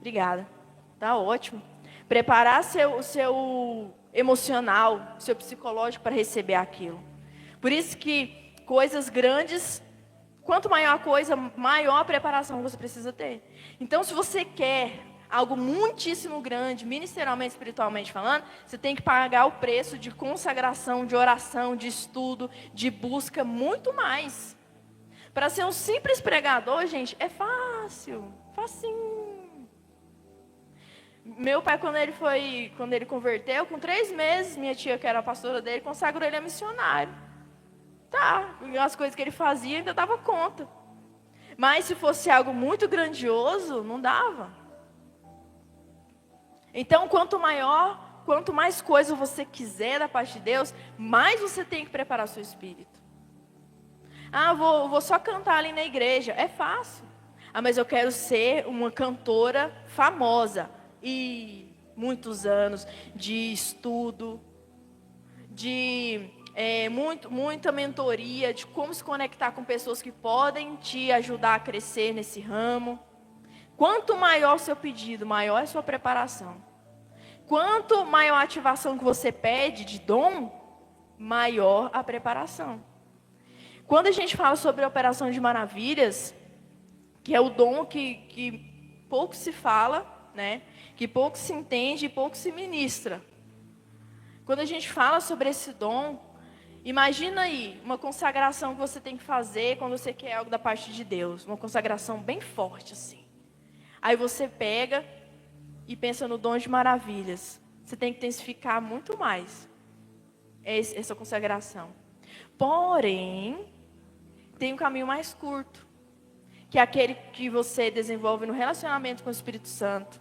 Obrigada. Tá ótimo. Preparar seu emocional, seu psicológico para receber aquilo. Por isso que coisas grandes, quanto maior a coisa, maior a preparação você precisa ter. Então, se você quer algo muitíssimo grande, ministerialmente, espiritualmente falando, você tem que pagar o preço de consagração, de oração, de estudo, de busca, muito mais. Para ser um simples pregador, gente, é fácil, facinho. Meu pai, quando ele converteu, com 3 meses, minha tia, que era a pastora dele, consagrou ele a missionário. Tá, as coisas que ele fazia ainda dava conta. Mas se fosse algo muito grandioso, não dava. Então, quanto mais coisa você quiser da parte de Deus, mais você tem que preparar seu espírito. Ah, vou só cantar ali na igreja. É fácil. Ah, mas eu quero ser uma cantora famosa. E muitos anos de estudo, de muita mentoria, de como se conectar com pessoas que podem te ajudar a crescer nesse ramo. Quanto maior o seu pedido, maior é a sua preparação. Quanto maior a ativação que você pede de dom, maior a preparação. Quando a gente fala sobre a operação de maravilhas, que é o dom que pouco se fala, né? Que pouco se entende e pouco se ministra. Quando a gente fala sobre esse dom, imagina aí uma consagração que você tem que fazer quando você quer algo da parte de Deus. Uma consagração bem forte assim. Aí você pega e pensa no dom de maravilhas. Você tem que intensificar muito mais essa consagração. Porém, tem um caminho mais curto, que é aquele que você desenvolve no relacionamento com o Espírito Santo.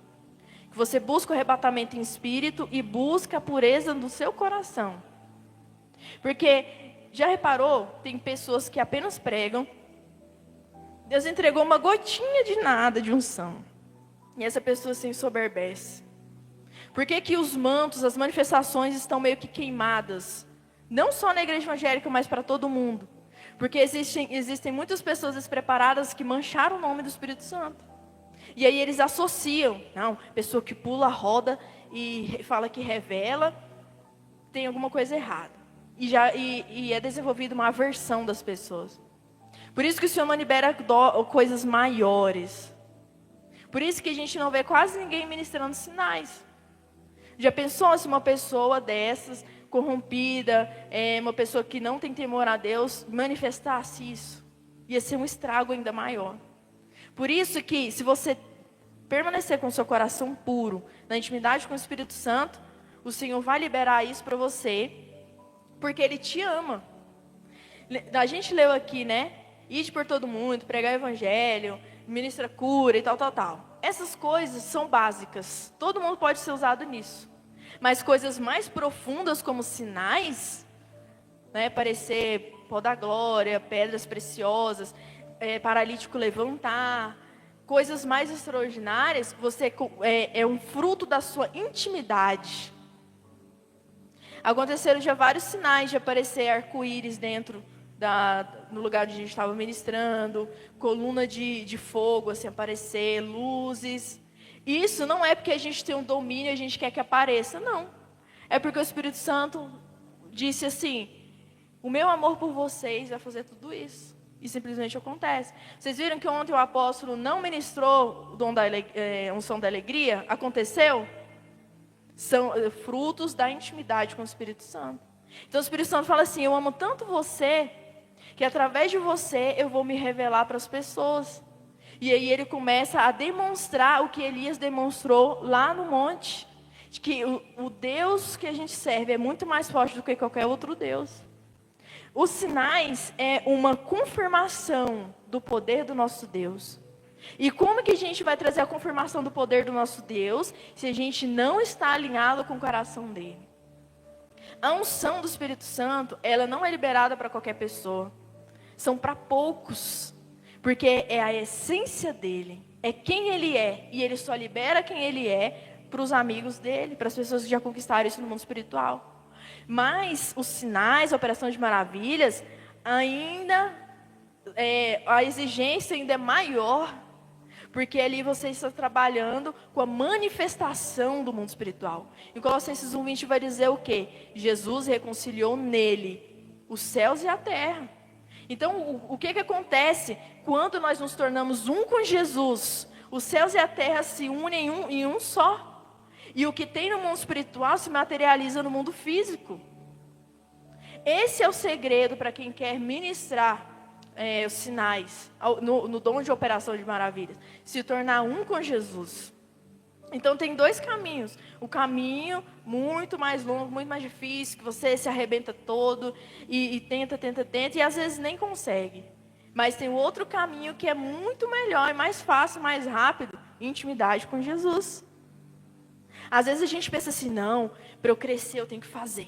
Que você busca o arrebatamento em espírito e busca a pureza do seu coração. Porque, já reparou, tem pessoas que apenas pregam, Deus entregou uma gotinha de nada de unção, e essa pessoa se ensoberbece. Por que os mantos, as manifestações estão meio que queimadas? Não só na igreja evangélica, mas para todo mundo. Porque existem muitas pessoas despreparadas que mancharam o nome do Espírito Santo. E aí eles associam, não, pessoa que pula a roda e fala que revela, tem alguma coisa errada. E é desenvolvida uma aversão das pessoas. Por isso que o Senhor não libera coisas maiores. Por isso que a gente não vê quase ninguém ministrando sinais. Já pensou se uma pessoa dessas, corrompida, uma pessoa que não tem temor a Deus, manifestasse isso? Ia ser um estrago ainda maior. Por isso que, se você permanecer com o seu coração puro, na intimidade com o Espírito Santo, o Senhor vai liberar isso para você, porque Ele te ama. A gente leu aqui, né? Ide por todo mundo, pregar o evangelho, ministra cura e tal. Essas coisas são básicas. Todo mundo pode ser usado nisso. Mas coisas mais profundas, como sinais, né? Parecer pó da glória, pedras preciosas, paralítico levantar, coisas mais extraordinárias, é um fruto da sua intimidade. Aconteceram já vários sinais de aparecer arco-íris no lugar onde a gente estava ministrando, coluna de fogo assim, aparecer, luzes. Isso não é porque a gente tem um domínio e a gente quer que apareça, não. É porque o Espírito Santo disse assim, o meu amor por vocês vai fazer tudo isso. E simplesmente acontece. Vocês viram que ontem o apóstolo não ministrou o dom da unção da alegria? Aconteceu? São frutos da intimidade com o Espírito Santo. Então o Espírito Santo fala assim, eu amo tanto você, que através de você eu vou me revelar para as pessoas. E aí ele começa a demonstrar o que Elias demonstrou lá no monte. De que o Deus que a gente serve é muito mais forte do que qualquer outro Deus. Os sinais é uma confirmação do poder do nosso Deus. E como que a gente vai trazer a confirmação do poder do nosso Deus se a gente não está alinhado com o coração dele? A unção do Espírito Santo, ela não é liberada para qualquer pessoa. São para poucos. Porque é a essência dele. É quem ele é. E ele só libera quem ele é para os amigos dele, para as pessoas que já conquistaram isso no mundo espiritual. Mas os sinais, a operação de maravilhas, a exigência ainda é maior. Porque ali você está trabalhando com a manifestação do mundo espiritual. Em Colossenses 1:20 vai dizer o quê? Jesus reconciliou nele os céus e a terra. Então, o que acontece quando nós nos tornamos um com Jesus? Os céus e a terra se unem em um só. E o que tem no mundo espiritual se materializa no mundo físico. Esse é o segredo para quem quer ministrar os sinais, no dom de operação de maravilhas. Se tornar um com Jesus. Então tem dois caminhos. O caminho muito mais longo, muito mais difícil, que você se arrebenta todo e tenta, e às vezes nem consegue. Mas tem o outro caminho que é muito melhor, e mais fácil, mais rápido, intimidade com Jesus. Às vezes a gente pensa assim, não, para eu crescer eu tenho que fazer.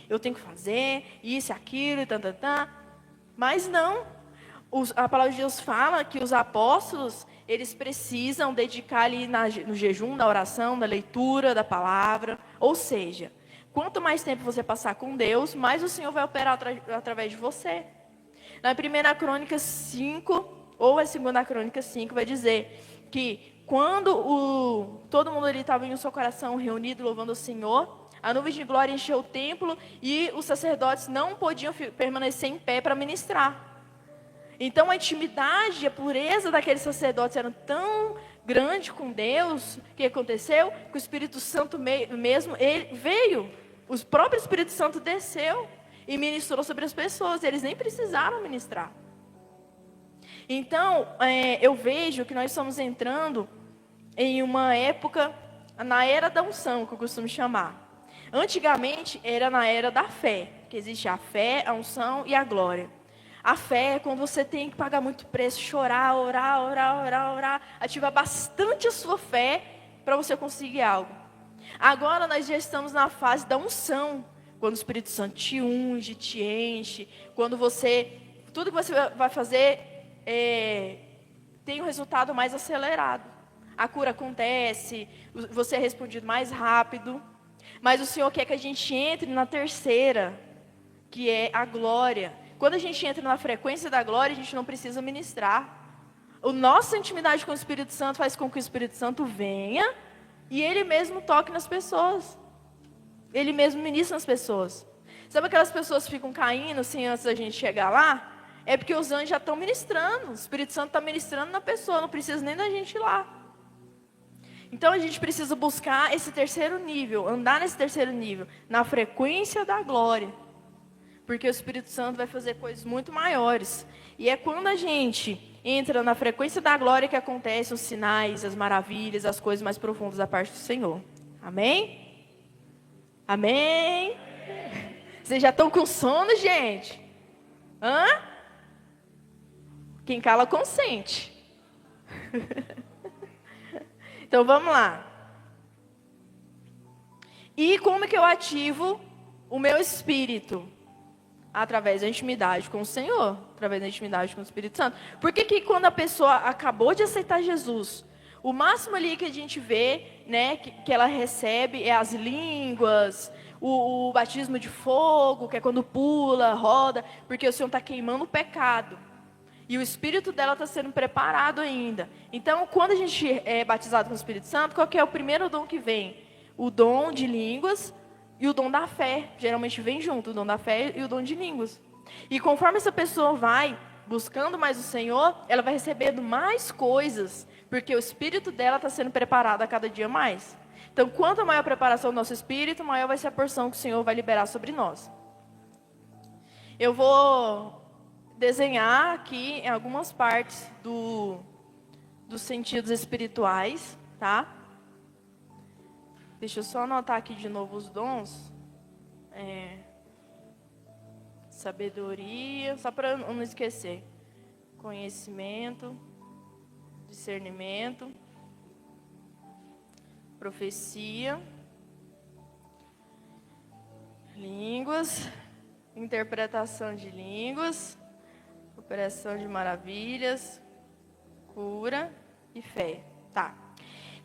Eu tenho que fazer isso, aquilo, Mas não. A palavra de Deus fala que os apóstolos, eles precisam dedicar ali no jejum, na oração, na leitura da palavra. Ou seja, quanto mais tempo você passar com Deus, mais o Senhor vai operar através de você. Na 1 Crônica 5, ou a 2 Crônica 5, vai dizer que quando todo mundo ali estava em um só coração reunido, louvando o Senhor, a nuvem de glória encheu o templo e os sacerdotes não podiam permanecer em pé para ministrar. Então a intimidade, a pureza daqueles sacerdotes era tão grande com Deus, o que aconteceu? Que o Espírito Santo mesmo, ele veio, o próprio Espírito Santo desceu e ministrou sobre as pessoas, eles nem precisaram ministrar. Então, eu vejo que nós estamos entrando em uma época, na era da unção, que eu costumo chamar. Antigamente, era na era da fé, que existe a fé, a unção e a glória. A fé é quando você tem que pagar muito preço, chorar, orar, ativar bastante a sua fé para você conseguir algo. Agora nós já estamos na fase da unção, quando o Espírito Santo te unge, te enche, quando tudo que você vai fazer tem um resultado mais acelerado. A cura acontece, você é respondido mais rápido, mas o Senhor quer que a gente entre na terceira, que é a glória. Quando a gente entra na frequência da glória, a gente não precisa ministrar. A nossa intimidade com o Espírito Santo faz com que o Espírito Santo venha e Ele mesmo toque nas pessoas. Ele mesmo ministra nas pessoas. Sabe aquelas pessoas que ficam caindo assim antes da gente chegar lá? É porque os anjos já estão ministrando. O Espírito Santo está ministrando na pessoa, não precisa nem da gente ir lá. Então a gente precisa buscar esse terceiro nível, andar nesse terceiro nível, na frequência da glória. Porque o Espírito Santo vai fazer coisas muito maiores. E é quando a gente entra na frequência da glória que acontecem os sinais, as maravilhas, as coisas mais profundas da parte do Senhor. Amém? Amém? Vocês já estão com sono, gente? Hã? Quem cala consente. Então vamos lá. E como que eu ativo o meu espírito? Através da intimidade com o Senhor, através da intimidade com o Espírito Santo. Por que quando a pessoa acabou de aceitar Jesus, o máximo ali que a gente vê, né, que ela recebe é as línguas, o batismo de fogo, que é quando pula, roda, porque o Senhor está queimando o pecado. E o espírito dela está sendo preparado ainda. Então, quando a gente é batizado com o Espírito Santo, qual que é o primeiro dom que vem? O dom de línguas e o dom da fé. Geralmente vem junto, o dom da fé e o dom de línguas. E conforme essa pessoa vai buscando mais o Senhor, ela vai recebendo mais coisas, porque o espírito dela está sendo preparado a cada dia mais. Então, quanto maior a preparação do nosso espírito, maior vai ser a porção que o Senhor vai liberar sobre nós. Eu vou desenhar aqui em algumas partes dos sentidos espirituais, tá? Deixa eu só anotar aqui de novo os dons. Sabedoria, só para eu não esquecer. Conhecimento, discernimento, profecia, línguas, interpretação de línguas, operação de maravilhas, cura e fé. Tá.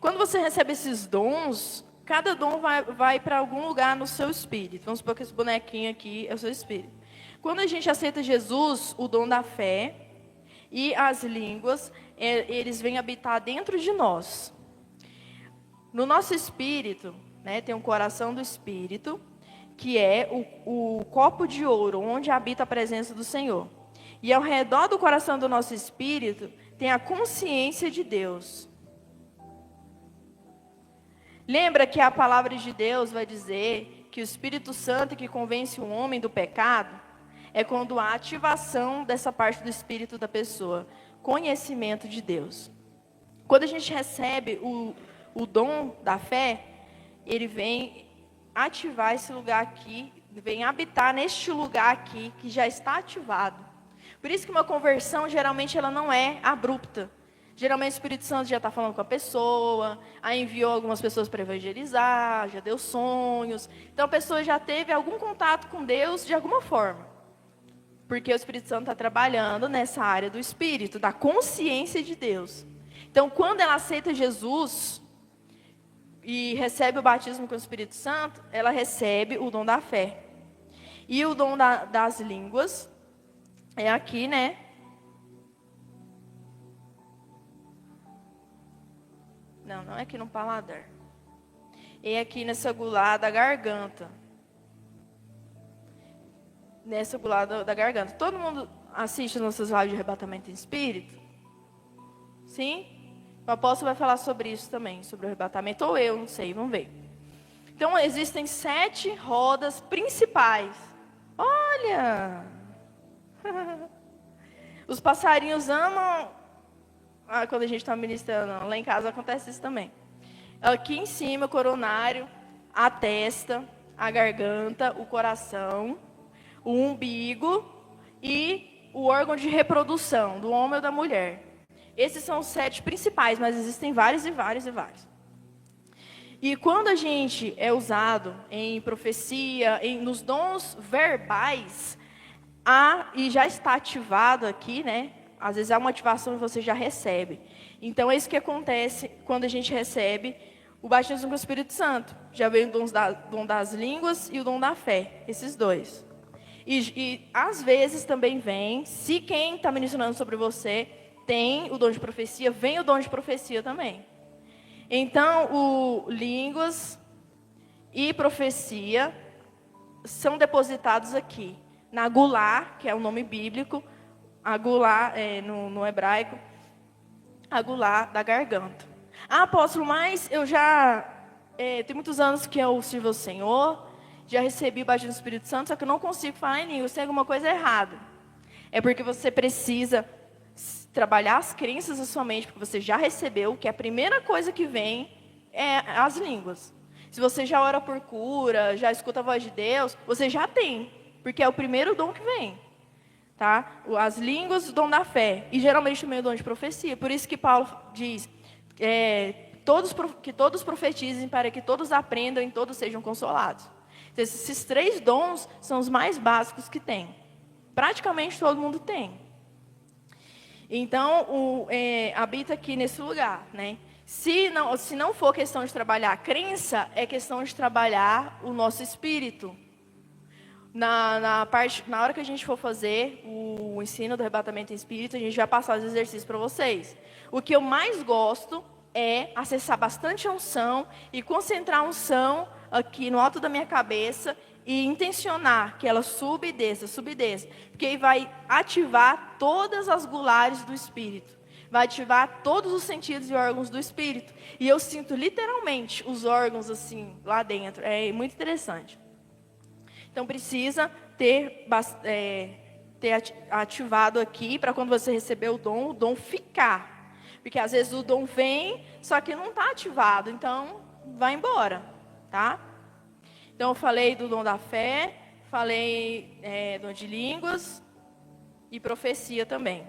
Quando você recebe esses dons, cada dom vai para algum lugar no seu espírito. Vamos supor que esse bonequinho aqui é o seu espírito. Quando a gente aceita Jesus, o dom da fé, E as línguas, eles vêm habitar dentro de nós. No nosso espírito, né, tem um coração do espírito, que é o copo de ouro, onde habita a presença do Senhor. E ao redor do coração do nosso espírito, tem a consciência de Deus. Lembra que a palavra de Deus vai dizer que o Espírito Santo que convence o homem do pecado é quando há ativação dessa parte do espírito da pessoa, conhecimento de Deus. Quando a gente recebe o dom da fé, ele vem ativar esse lugar aqui, vem habitar neste lugar aqui que já está ativado. Por isso que uma conversão, geralmente, ela não é abrupta. Geralmente o Espírito Santo já está falando com a pessoa, aí enviou algumas pessoas para evangelizar, já deu sonhos. Então a pessoa já teve algum contato com Deus de alguma forma. Porque o Espírito Santo está trabalhando nessa área do Espírito, da consciência de Deus. Então quando ela aceita Jesus e recebe o batismo com o Espírito Santo, ela recebe o dom da fé. E o dom das línguas é aqui, né? Não é aqui no paladar. É aqui nessa gular da garganta. Nessa gular da garganta. Todo mundo assiste nossas lives de arrebatamento em espírito? Sim? O apóstolo vai falar sobre isso também, sobre o arrebatamento. Ou eu, não sei, vamos ver. Então, existem 7 rodas principais. Olha! Os passarinhos amam... quando a gente está ministrando, lá em casa acontece isso também. Aqui em cima, o coronário, a testa, a garganta, o coração, o umbigo e o órgão de reprodução do homem ou da mulher. Esses são os 7 principais, mas existem vários e vários e vários. E quando a gente é usado em profecia, nos dons verbais, e já está ativado aqui, né? Às vezes há uma ativação e você já recebe. Então, é isso que acontece quando a gente recebe o batismo com o Espírito Santo. Já veio o dom das línguas e o dom da fé, esses dois. E às vezes também vem, se quem está ministrando sobre você tem o dom de profecia, vem o dom de profecia também. Então, o línguas e profecia são depositados aqui, na gular, que é o nome bíblico, a gular, no hebraico, a gular da garganta. Apóstolo, mas eu já... tem muitos anos que eu sirvo ao Senhor, já recebi o batismo do Espírito Santo, só que eu não consigo falar em línguas, tem alguma coisa errada. É porque você precisa trabalhar as crenças da sua mente, porque você já recebeu, que a primeira coisa que vem é as línguas. Se você já ora por cura, já escuta a voz de Deus, você já tem, porque é o primeiro dom que vem. Tá? As línguas, o dom da fé. E geralmente também o dom de profecia. Por isso que Paulo diz que todos profetizem para que todos aprendam e todos sejam consolados. Então, esses 3 dons são os mais básicos que tem. Praticamente todo mundo tem. Então, habita aqui nesse lugar. Né? Se não for questão de trabalhar a crença, é questão de trabalhar o nosso espírito. Na hora que a gente for fazer o ensino do arrebatamento em espírito, a gente vai passar os exercícios para vocês. O que eu mais gosto é acessar bastante a unção e concentrar a unção aqui no alto da minha cabeça e intencionar que ela suba e desça, porque aí vai ativar todas as gulares do espírito. Vai ativar todos os sentidos e órgãos do espírito. E eu sinto literalmente os órgãos assim, lá dentro. É muito interessante. Então, precisa ter ativado aqui, para quando você receber o dom ficar. Porque, às vezes, o dom vem, só que não está ativado. Então, vai embora, tá? Então, eu falei do dom da fé, falei dom de línguas e profecia também.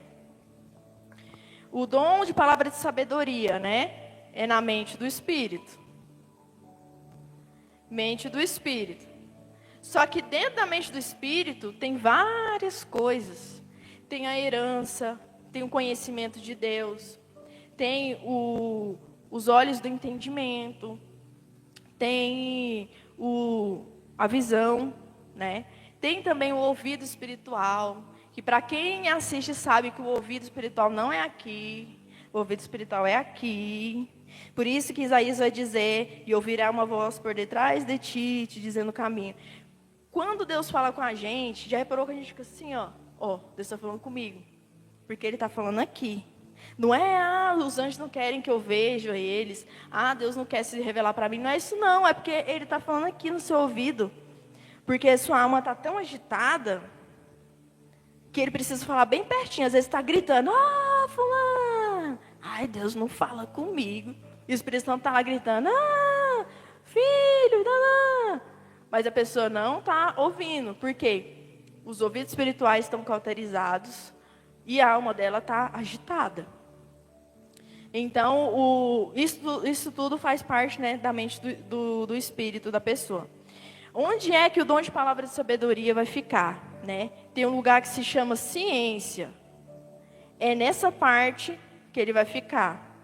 O dom de palavra de sabedoria, né? É na mente do Espírito. Mente do Espírito. Só que dentro da mente do Espírito tem várias coisas. Tem a herança, tem o conhecimento de Deus, tem os olhos do entendimento, tem a visão, né? Tem também o ouvido espiritual, que para quem assiste sabe que o ouvido espiritual não é aqui, o ouvido espiritual é aqui. Por isso que Isaías vai dizer, e ouvirá uma voz por detrás de ti, te dizendo o caminho. Quando Deus fala com a gente, já reparou que a gente fica assim, ó, Deus está falando comigo, porque Ele está falando aqui. Não é, os anjos não querem que eu veja eles, Deus não quer se revelar para mim, não é isso não, é porque Ele está falando aqui no seu ouvido, porque a sua alma está tão agitada, que Ele precisa falar bem pertinho, às vezes está gritando, fulano, Deus não fala comigo, e o Espírito Santo está lá gritando, filho, mas a pessoa não está ouvindo, por quê? Os ouvidos espirituais estão cauterizados, e a alma dela está agitada. Então, isso tudo faz parte, né, da mente do espírito da pessoa. Onde é que o dom de palavra de sabedoria vai ficar? Né? Tem um lugar que se chama ciência. É nessa parte que ele vai ficar.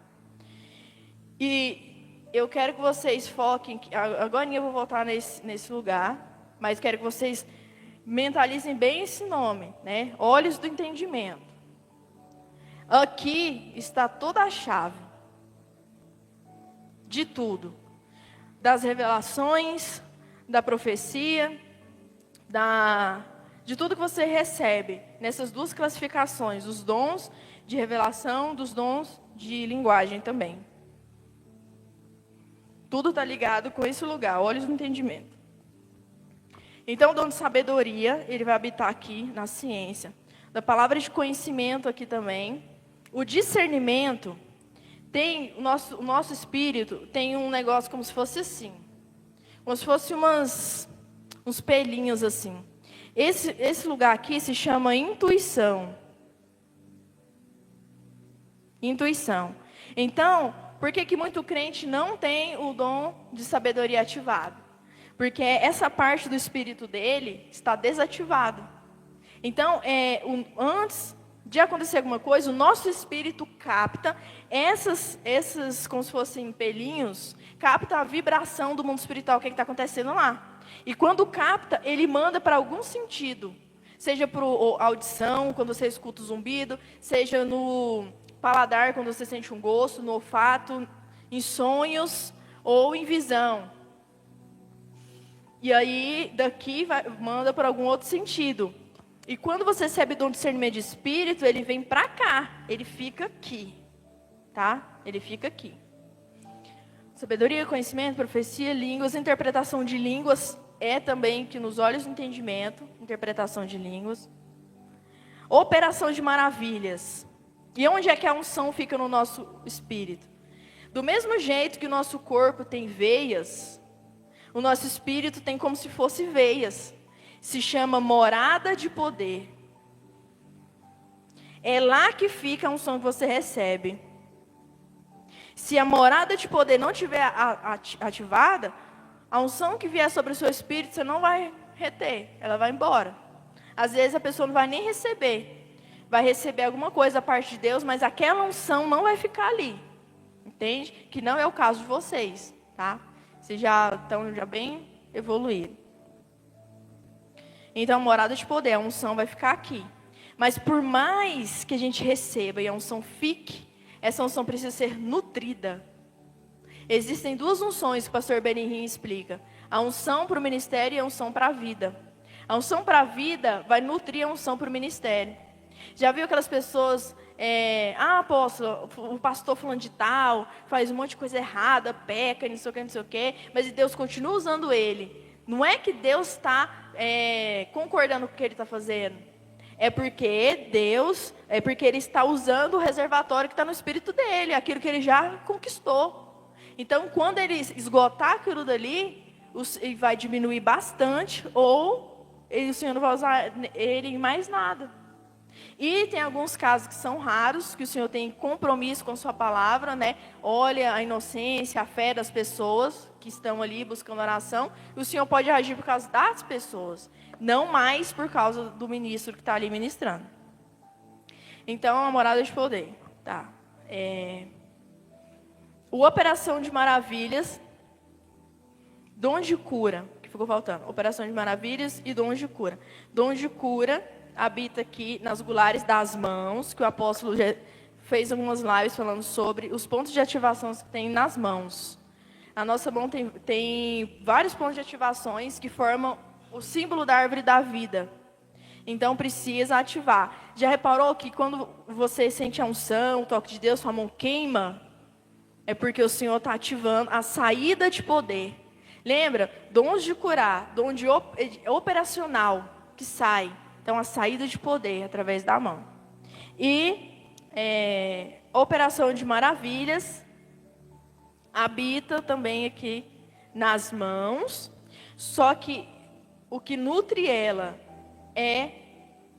E eu quero que vocês foquem, agora eu vou voltar nesse lugar, mas quero que vocês mentalizem bem esse nome, né? Olhos do entendimento. Aqui está toda a chave de tudo, das revelações, da profecia, de tudo que você recebe nessas duas classificações, os dons de revelação, dos dons de linguagem também. Tudo está ligado com esse lugar, olhos do entendimento. Então, o dom de sabedoria, ele vai habitar aqui na ciência. Da palavra de conhecimento aqui também. O discernimento, o nosso espírito tem um negócio como se fosse assim. Como se fosse uns pelinhos assim. Esse lugar aqui se chama intuição. Intuição. Então, por que muito crente não tem o dom de sabedoria ativado? Porque essa parte do espírito dele está desativada. Então, antes de acontecer alguma coisa, o nosso espírito capta essas como se fossem pelinhos, capta a vibração do mundo espiritual, o que está acontecendo lá. E quando capta, ele manda para algum sentido. Seja para a audição, quando você escuta o zumbido, seja no paladar, quando você sente um gosto, no olfato, em sonhos ou em visão. E aí, daqui, manda para algum outro sentido. E quando você recebe o dom de discernimento de espírito, ele vem para cá, ele fica aqui, tá? Ele fica aqui. Sabedoria, conhecimento, profecia, línguas, interpretação de línguas é também que nos olhos do entendimento, interpretação de línguas. Operação de maravilhas. E onde é que a unção fica no nosso espírito? Do mesmo jeito que o nosso corpo tem veias, o nosso espírito tem como se fosse veias. Se chama morada de poder. É lá que fica a unção que você recebe. Se a morada de poder não estiver ativada, a unção que vier sobre o seu espírito, você não vai reter, ela vai embora. Às vezes a pessoa não vai nem receber. Vai receber alguma coisa da parte de Deus, mas aquela unção não vai ficar ali. Entende? Que não é o caso de vocês, tá? Vocês já estão bem evoluídos. Então, a morada de poder, a unção vai ficar aqui. Mas por mais que a gente receba e a unção fique, essa unção precisa ser nutrida. Existem duas unções que o pastor Benihim explica. A unção para o ministério e a unção para a vida. A unção para a vida vai nutrir a unção para o ministério. Já viu aquelas pessoas, apóstolo, o pastor falando de tal, faz um monte de coisa errada, peca, não sei o que, mas Deus continua usando ele. Não é que Deus está concordando com o que ele está fazendo. É porque ele está usando o reservatório que está no espírito dele, aquilo que ele já conquistou. Então, quando ele esgotar aquilo dali, ele vai diminuir bastante, ou o Senhor não vai usar ele em mais nada. E tem alguns casos que são raros, que o Senhor tem compromisso com a sua palavra, né? Olha a inocência, a fé das pessoas que estão ali buscando oração. E o Senhor pode agir por causa das pessoas, não mais por causa do ministro que está ali ministrando. Então, a morada de poder. Tá. O Operação de Maravilhas, dom de cura, que ficou faltando. Operação de Maravilhas e dom de cura. Dom de cura habita aqui nas gulares das mãos, que o apóstolo já fez algumas lives falando sobre os pontos de ativação que tem nas mãos. A nossa mão tem vários pontos de ativações que formam o símbolo da árvore da vida. Então, precisa ativar. Já reparou que quando você sente a unção, o toque de Deus, sua mão queima? É porque o Senhor está ativando a saída de poder. Lembra? Dons de curar, dom de operacional que sai. Então, a saída de poder através da mão. E operação de maravilhas habita também aqui nas mãos. Só que o que nutre ela é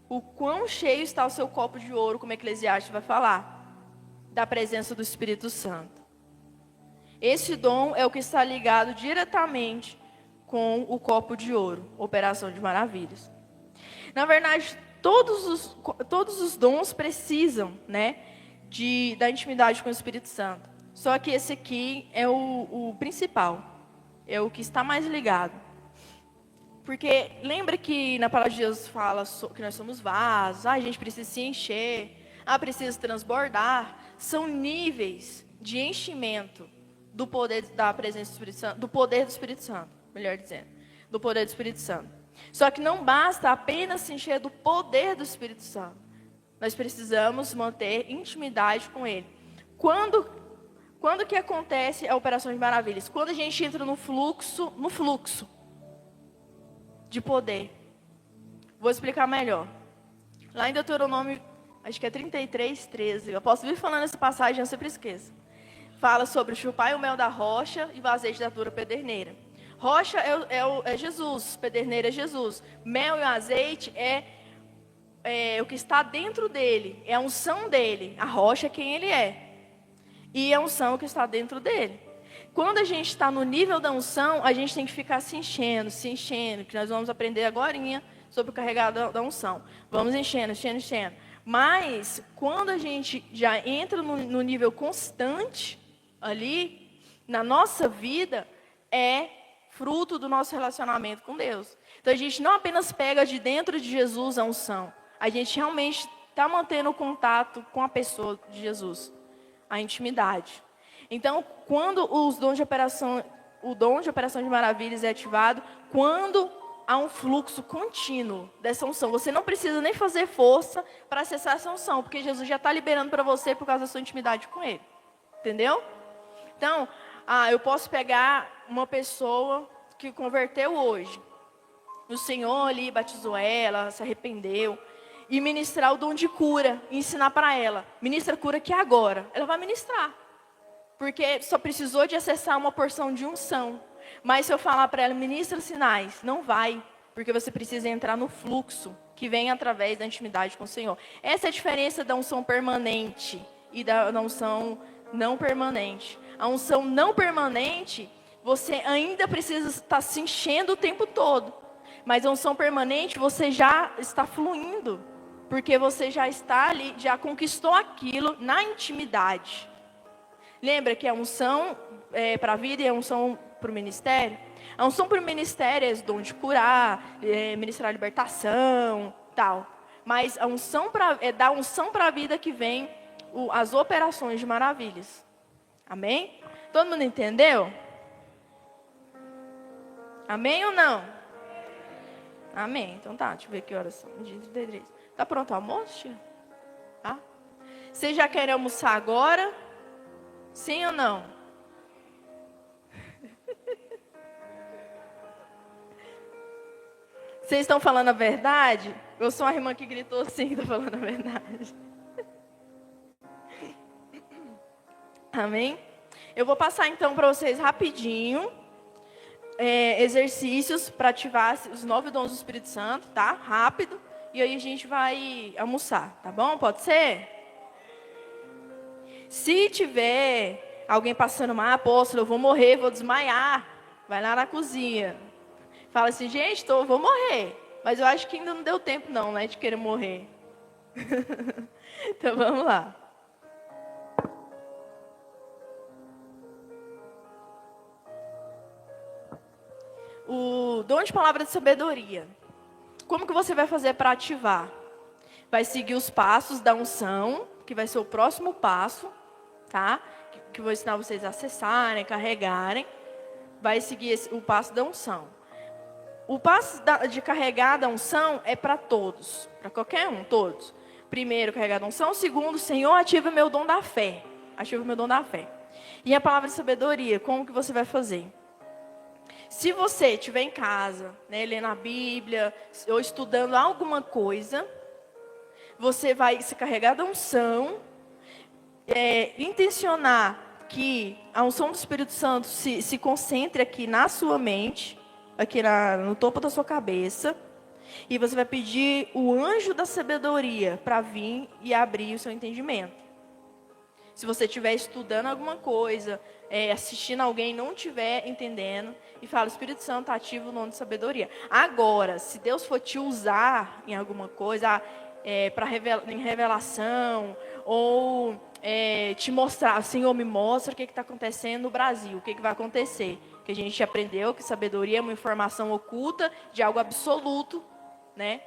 o quão cheio está o seu copo de ouro, como Eclesiastes vai falar, da presença do Espírito Santo. Esse dom é o que está ligado diretamente com o copo de ouro, operação de maravilhas. Na verdade, todos os dons precisam, né, da intimidade com o Espírito Santo. Só que esse aqui é o principal, é o que está mais ligado. Porque lembra que na palavra de Deus fala que nós somos vasos, a gente precisa se encher, precisa transbordar. São níveis de enchimento do poder da presença do Espírito Santo, do poder do Espírito Santo, melhor dizendo, do poder do Espírito Santo. Só que não basta apenas se encher do poder do Espírito Santo. Nós precisamos manter intimidade com Ele. Quando que acontece a operação de maravilhas? Quando a gente entra no fluxo de poder. Vou explicar melhor. Lá em Deuteronômio, acho que é 33:13. Eu posso vir falando essa passagem, eu sempre esqueço. Fala sobre chupar o mel da rocha e o azeite da dura pederneira. Rocha é Jesus, pederneira é Jesus. Mel e azeite é o que está dentro dele, é a unção dele. A rocha é quem ele é. E a unção é o que está dentro dele. Quando a gente está no nível da unção, a gente tem que ficar se enchendo, que nós vamos aprender agorinha sobre o carregado da unção. Vamos enchendo. Mas, quando a gente já entra no nível constante, ali, na nossa vida, é fruto do nosso relacionamento com Deus. Então, a gente não apenas pega de dentro de Jesus a unção, a gente realmente está mantendo o contato com a pessoa de Jesus, a intimidade. Então, quando o dom de operação de maravilhas é ativado, quando há um fluxo contínuo dessa unção, você não precisa nem fazer força para acessar essa unção, porque Jesus já está liberando para você por causa da sua intimidade com Ele. Entendeu? Então, eu posso pegar uma pessoa que converteu hoje, o Senhor ali batizou ela, se arrependeu, e ministrar o dom de cura, e ensinar para ela, ministra cura aqui agora. Ela vai ministrar. Porque só precisou de acessar uma porção de unção. Mas se eu falar para ela, ministra sinais, não vai. Porque você precisa entrar no fluxo que vem através da intimidade com o Senhor. Essa é a diferença da unção permanente e da unção não permanente. A unção não permanente, você ainda precisa estar se enchendo o tempo todo. Mas a unção permanente, você já está fluindo. Porque você já está ali, já conquistou aquilo na intimidade. Lembra que a unção para a vida e a unção para o ministério? A unção para o ministério é o dom de curar, ministrar a libertação, tal. Mas a unção é da unção para a vida que vem as operações de maravilhas. Amém? Todo mundo entendeu? Amém ou não? Amém. Então tá, deixa eu ver que horas são. Tá pronto o almoço, tia? Tá? Vocês já querem almoçar agora? Sim ou não? Vocês estão falando a verdade? Eu sou uma irmã que gritou assim, que está falando a verdade. Amém? Eu vou passar então para vocês rapidinho exercícios para ativar os 9 dons do Espírito Santo, tá? Rápido. E aí a gente vai almoçar, tá bom? Pode ser? Se tiver alguém passando mal, apóstolo, eu vou morrer, vou desmaiar. Vai lá na cozinha. Fala assim, gente, vou morrer. Mas eu acho que ainda não deu tempo não, né, de querer morrer. Então vamos lá. O dom de palavra de sabedoria. Como que você vai fazer para ativar? vai seguir os passos da unção, que vai ser o próximo passo, tá? Que eu vou ensinar vocês a acessarem, carregarem. Vai seguir o passo da unção. O passo de carregar da unção é para todos, para qualquer um, todos. Primeiro, carregar da unção. Segundo, Senhor, ativa meu dom da fé. Ativa meu dom da fé. E a palavra de sabedoria, como que você vai fazer? Se você estiver em casa, né, lendo a Bíblia, ou estudando alguma coisa, você vai se carregar da unção, intencionar que a unção do Espírito Santo se concentre aqui na sua mente, aqui no topo da sua cabeça, e você vai pedir o anjo da sabedoria para vir e abrir o seu entendimento. Se você estiver estudando alguma coisa, assistindo alguém e não estiver entendendo, e fala, Espírito Santo, ativa o dom de sabedoria. Agora, se Deus for te usar em alguma coisa, em revelação, ou te mostrar, Senhor, me mostra o que está acontecendo no Brasil, o que vai acontecer. Que a gente aprendeu que sabedoria é uma informação oculta de algo absoluto, né?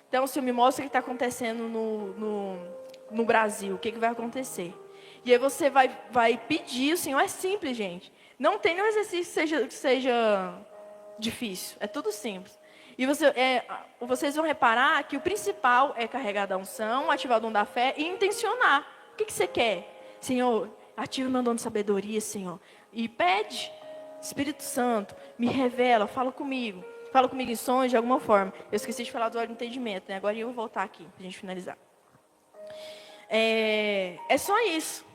Então, se me mostra o que está acontecendo no Brasil, o que vai acontecer. E aí você vai pedir, o Senhor, é simples, gente. Não tem nenhum exercício que seja difícil, é tudo simples. E vocês vão reparar que o principal é carregar da unção, ativar o dom da fé e intencionar. O que você quer? Senhor, ativa o meu dom de sabedoria, Senhor. E pede, Espírito Santo, me revela, fala comigo. Fala comigo em sonhos de alguma forma. Eu esqueci de falar do olho do entendimento, né? Agora eu vou voltar aqui, para a gente finalizar. É só isso.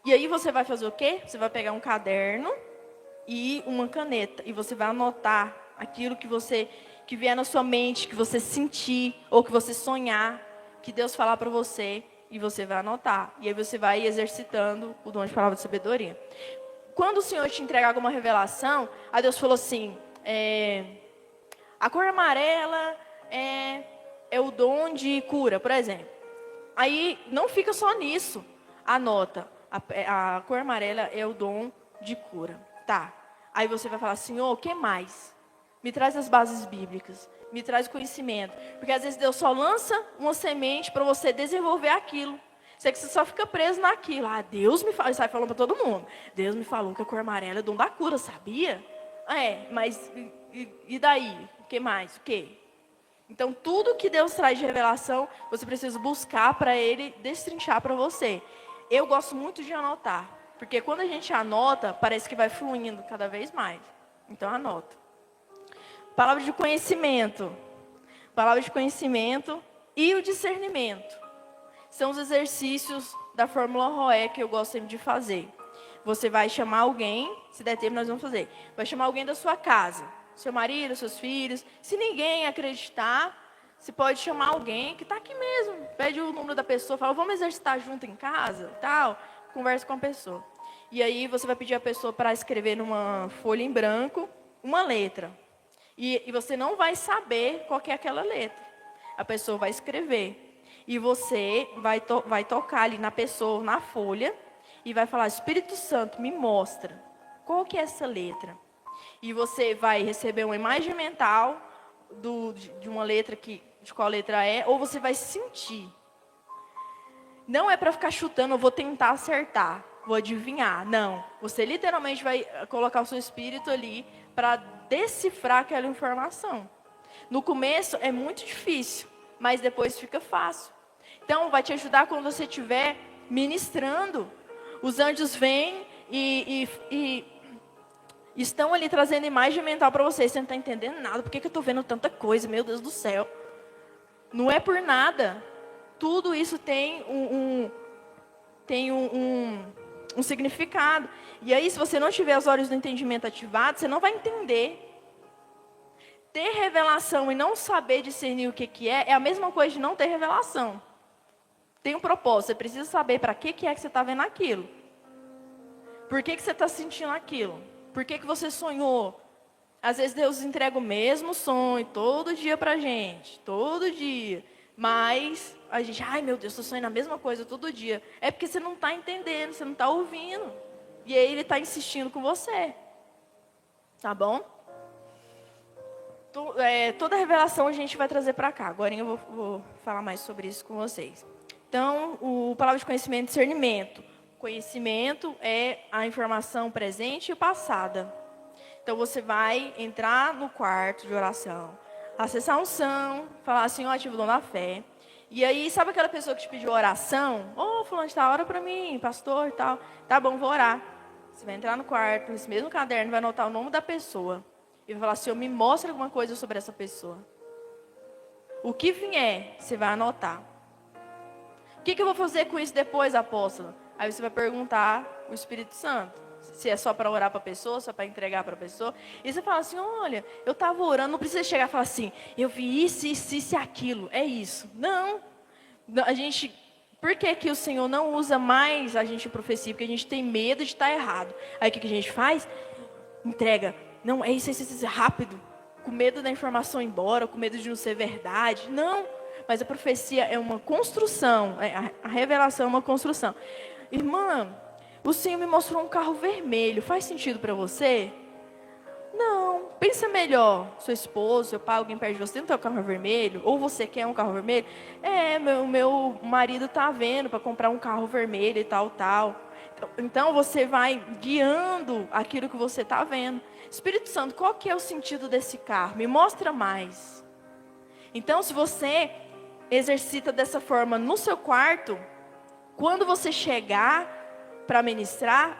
E aí você vai fazer o quê? Você vai pegar um caderno e uma caneta. E você vai anotar aquilo que vier na sua mente, que você sentir, ou que você sonhar, que Deus falar para você, e você vai anotar. E aí você vai exercitando o dom de palavra de sabedoria. Quando o Senhor te entregar alguma revelação, aí Deus falou assim, a cor amarela é o dom de cura, por exemplo. Aí não fica só nisso, anota, a cor amarela é o dom de cura. Tá, aí você vai falar, Senhor, o que mais? Me traz as bases bíblicas, me traz conhecimento. Porque às vezes Deus só lança uma semente para você desenvolver aquilo. Você só fica preso naquilo. Deus me falou, sai falando para todo mundo. Deus me falou que a cor amarela é dom da cura, sabia? Mas e daí? O que mais? O quê? Então, tudo que Deus traz de revelação, você precisa buscar para Ele destrinchar para você. Eu gosto muito de anotar. Porque quando a gente anota, parece que vai fluindo cada vez mais. Então, anota. Palavra de conhecimento. Palavra de conhecimento e o discernimento. São os exercícios da Fórmula Roé que eu gosto sempre de fazer. Você vai chamar alguém, se der tempo nós vamos fazer. Vai chamar alguém da sua casa. Seu marido, seus filhos. Se ninguém acreditar, você pode chamar alguém que está aqui mesmo. Pede o número da pessoa, fala, vamos exercitar junto em casa, tal. Conversa com a pessoa. E aí você vai pedir a pessoa para escrever numa folha em branco uma letra. E você não vai saber qual que é aquela letra. A pessoa vai escrever. E você vai tocar ali na pessoa, na folha, e vai falar, Espírito Santo, me mostra qual que é essa letra. E você vai receber uma imagem mental de uma letra de qual letra é, ou você vai sentir. Não é para ficar chutando, eu vou tentar acertar, vou adivinhar. Não, você literalmente vai colocar o seu espírito ali para decifrar aquela informação. No começo é muito difícil, mas depois fica fácil. Então, vai te ajudar quando você estiver ministrando. Os anjos vêm e estão ali trazendo imagem mental para você. Você não está entendendo nada. Por que eu estou vendo tanta coisa? Meu Deus do céu. Não é por nada. Tudo isso tem um significado. E aí, se você não tiver os olhos do entendimento ativados, você não vai entender. Ter revelação e não saber discernir o que é a mesma coisa de não ter revelação. Tem um propósito, você precisa saber para que é que você está vendo aquilo. Por que você está sentindo aquilo? Por que você sonhou? Às vezes Deus entrega o mesmo sonho todo dia para a gente, todo dia. Mas a gente, ai meu Deus, estou sonhando a mesma coisa todo dia. É porque você não está entendendo, você não está ouvindo. E aí Ele está insistindo com você. Tá bom? toda revelação a gente vai trazer para cá. Agora eu vou falar mais sobre isso com vocês. Então, palavra de conhecimento e discernimento. Conhecimento é a informação presente e passada. Então, você vai entrar no quarto de oração, acessar a unção, falar assim, ó, ativa o dom da fé. E aí, sabe aquela pessoa que te pediu oração? Fulano, tá, ora para mim, pastor e tal. Tá bom, vou orar. Você vai entrar no quarto, nesse mesmo caderno, vai anotar o nome da pessoa. E vai falar, Senhor, me mostra alguma coisa sobre essa pessoa. O que vier, você vai anotar. O que eu vou fazer com isso depois, apóstolo? Aí você vai perguntar o Espírito Santo. Se é só para orar para a pessoa, só para entregar para a pessoa. E você fala assim, olha, eu estava orando, não precisa chegar e falar assim, eu vi isso e aquilo, é isso. Não. Por que o Senhor não usa mais a gente em profecia? Porque a gente tem medo de estar errado. Aí o que a gente faz? Entrega. Não, é isso, rápido. Com medo da informação ir embora, com medo de não ser verdade. Não, mas a profecia é uma construção. A revelação é uma construção. Irmã, o Senhor me mostrou um carro vermelho. Faz sentido para você? Não. Pensa melhor. Seu esposo, seu pai, alguém perto de você não tem um carro vermelho? Ou você quer um carro vermelho? Meu marido está vendo para comprar um carro vermelho e tal. Então você vai guiando aquilo que você está vendo. Espírito Santo, qual que é o sentido desse carro? Me mostra mais. Então, se você exercita dessa forma no seu quarto, quando você chegar para ministrar,